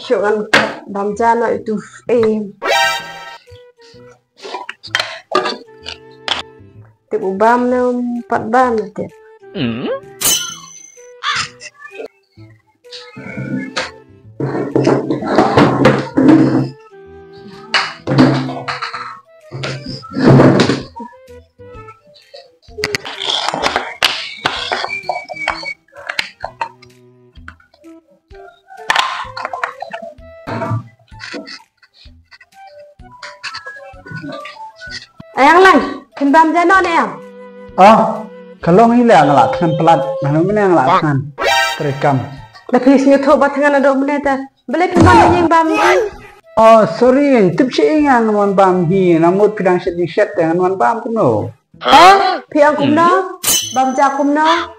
Syukur bamja no itu tiap bam no 4 bam tiap. Ayang lang, kimbam jano ni yang. Kalau hilang lah tangan pelat, mana yang lah tangan terekam. Lepas ni tu buat tangan ada mana tu? Boleh kimbam yang bam ni? Sorry, tip si yang wan bam hi, namun pidang sedikit dengan wan bam tu no. Piang kum no, bam jakum no,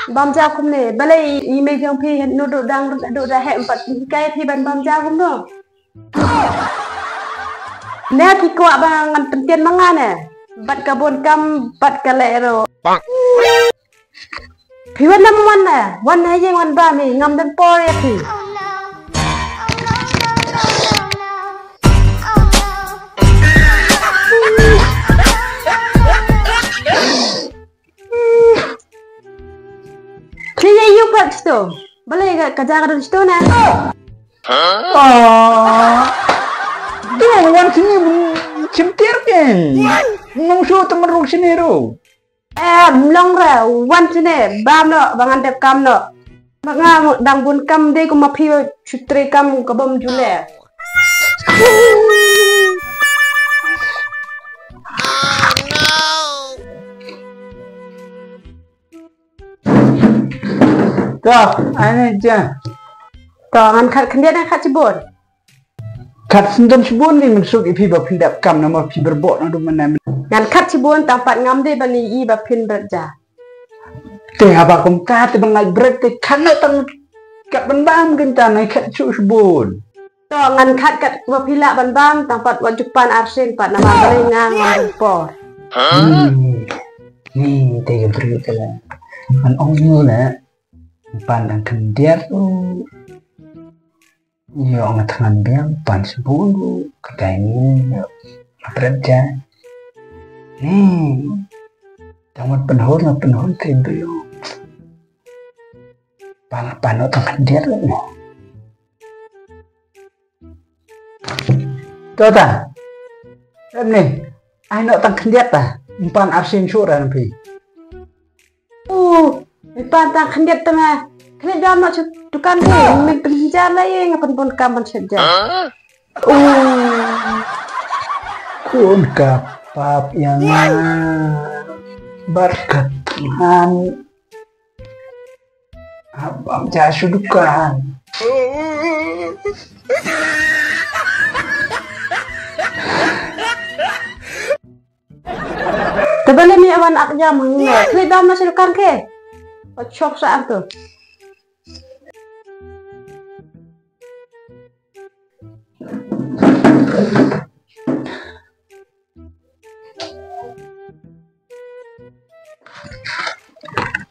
bam jakum ni. Boleh email yang pi nuduk dah hem 4 kaya pi bam jakum no. Nè thì quạ bằng ngăn tiền mang ngàn nè bắt cả buồn cam bắt cả lệ rồi thìวันnămวันnèวันhayยังวันบ้ามีngâm đến po ya thì thì ya yuk kat situ boleh kerja kat situ nè Dia wan sini cimtir kan, nungsu temen rung sini ro. Long ra wan sini, bam no, bangan tep kam no, banga dang bun kam de ko mapi chutre kam ko bom jule. Tuh, ane aja. Tuh, ngan kat kendia kat cibun. Kat sendiri cibun ni masuk ipi bapindap kam nama pi berbok nado mana. Ngan kat cibun tempat ngam de bani i bapin berja. Teh apa kum kat bangai berat teh kana tang kat bambam kita naik kat cibun. Tuh, ngan kat bapila bambam tempat wajupan arsen pat nama balai ngang por. Ni teh berita lah. An ongyo lah. Pandang kendiar tu. Yo tangan biang pan sepuluh kedai ni bekerja. Tamat penhor tidur yo. Pan tangan dia tu. Tahu tak? Ni, nak tangan dia tak? Pan arsin surah nanti. Pan tangan dia tengah. Kena jam nak tukang ni, kerja lain ngapain pun kapan saja. Kun kapap yang berkat Tuhan. Abang jasa dukan. Terbalik ni awan akja mengenai. Kena jam nak tukang ke? Cok saat tu.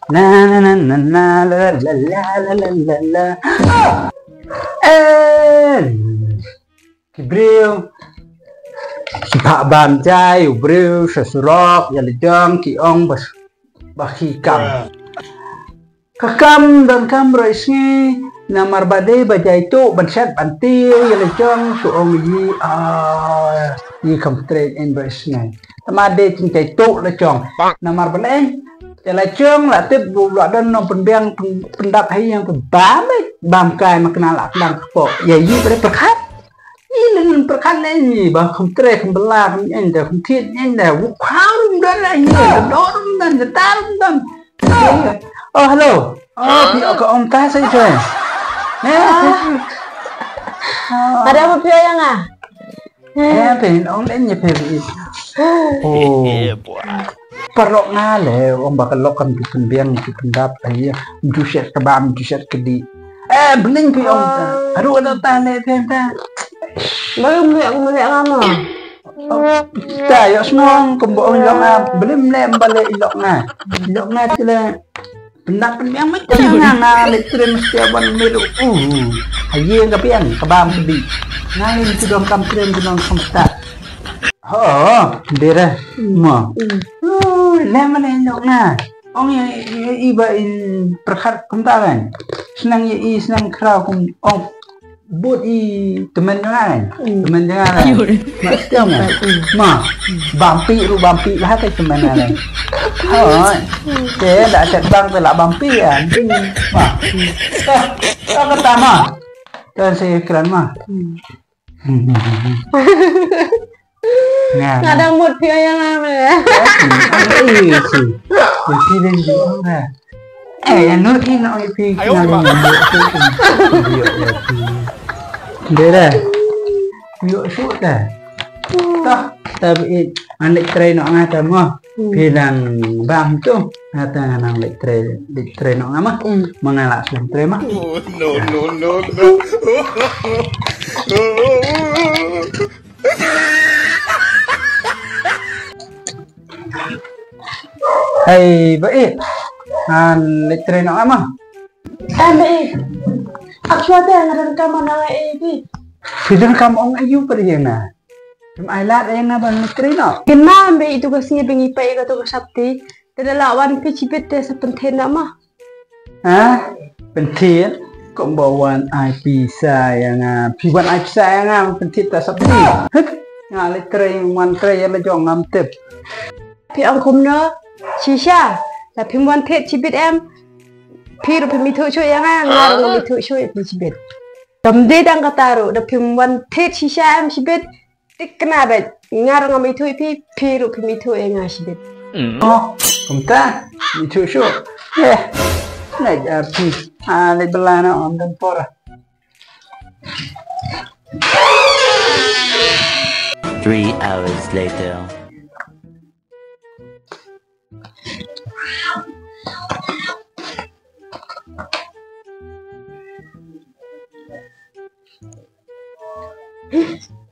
Na la la la. Kibril Pak Bam Jai Ubril Sesurok Yalijong Kiong Bakikam Kakam dan kam roisngi namar badai bajai tu banset bantil Yalijong Suong yi komplek in roisngi tamade cintai tu lejong namar balai Yalijong lah tip buat dan nom penbiang pendap hai yang bam bam kai makna lak lang kepok ya yi pada perkat ini perkat ni bah komplek belah ni dah kontit ni dah wukarum dan lah ni dorong dan tarum dan Oh hello. Oh pio ke om ta sai je. Ada apa pio yang ah? Pengen om lên nhập về. Oh. Perok ngale om bakal lokam di pembiang di pendap aja. Juset kebam juset kedi. Bening pio om. Aduh ada tane ta. Belum lihat lama. Ta yo semong kembong ilok na belum lem balik ilok na tila pendak yang macam na letren mesti aban melu aye ngapian kabam kedi ngalin tu dong kam tren dong kamsta dera mo lem le ilok na ong iba in perkhat kumtaran senang ye senang krau kum ong buat teman jangan mesti mana bampi lah ke teman lain saya tak cek bang pelak bampi ya kata mah dan saya keren mah nggak ada mood pio yang lama ya pilih juga yang nur ini nak pilih Dera, yuk sudah. Toh, tapi anak tray nak ngata mah, bilang bang tu, ngata anak tray nak ngama, mengalak suam tray mah. No. Hey, baik. Anak tray nak ngama. Baik. Aku ada yang ada rekaman nama ini. Sudah kamu orang ayu pada yang na. Kamu ailat yang na bang terima. Kenapa ambil itu kasihnya pengipai kata kesabti. Tidak lawan pecipet deh sepenting nama. Penting. Kau bawa IP saya piwan IP saya penting tak sabti. Ngalit tering mantra yang lejong ngamtep. Pi angkum no, shisha. Tapi mantra cipet em. Pi rupi mitu cuy yang ngarang mitu cuy cipet. Tamde dang kataru, tapi mantra shisha em cipet. Tik kenapa? Ngarang mitu pi rupi mitu yang cipet. Oh, kumta mitu cuy. Nak api. Alit belana om dan pora. 3 hours later.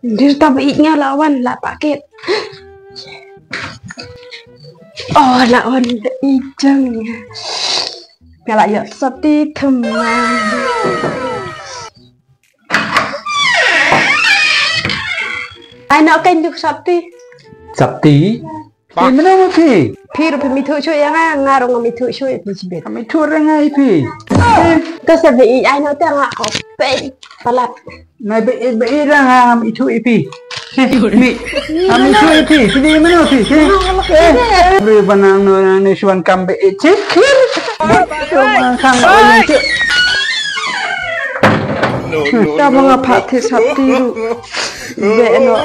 Dia tak baiknya lawan lah paket. Oh lawan ijeng. Kalau ya seperti teman. Anak kan juga seperti. Sabti? Di mana pi? Pi rupi mitu cuy yang ngarung mitu cuy cipet. Mitu rengai pi. Terus sebaik anak tu ngak open pelat. Nai be orang itu pi. Mi, itu pi. Di mana pi? Beri panang ni suan kambe cek. Tak mengapa hati sabti lu. Beno.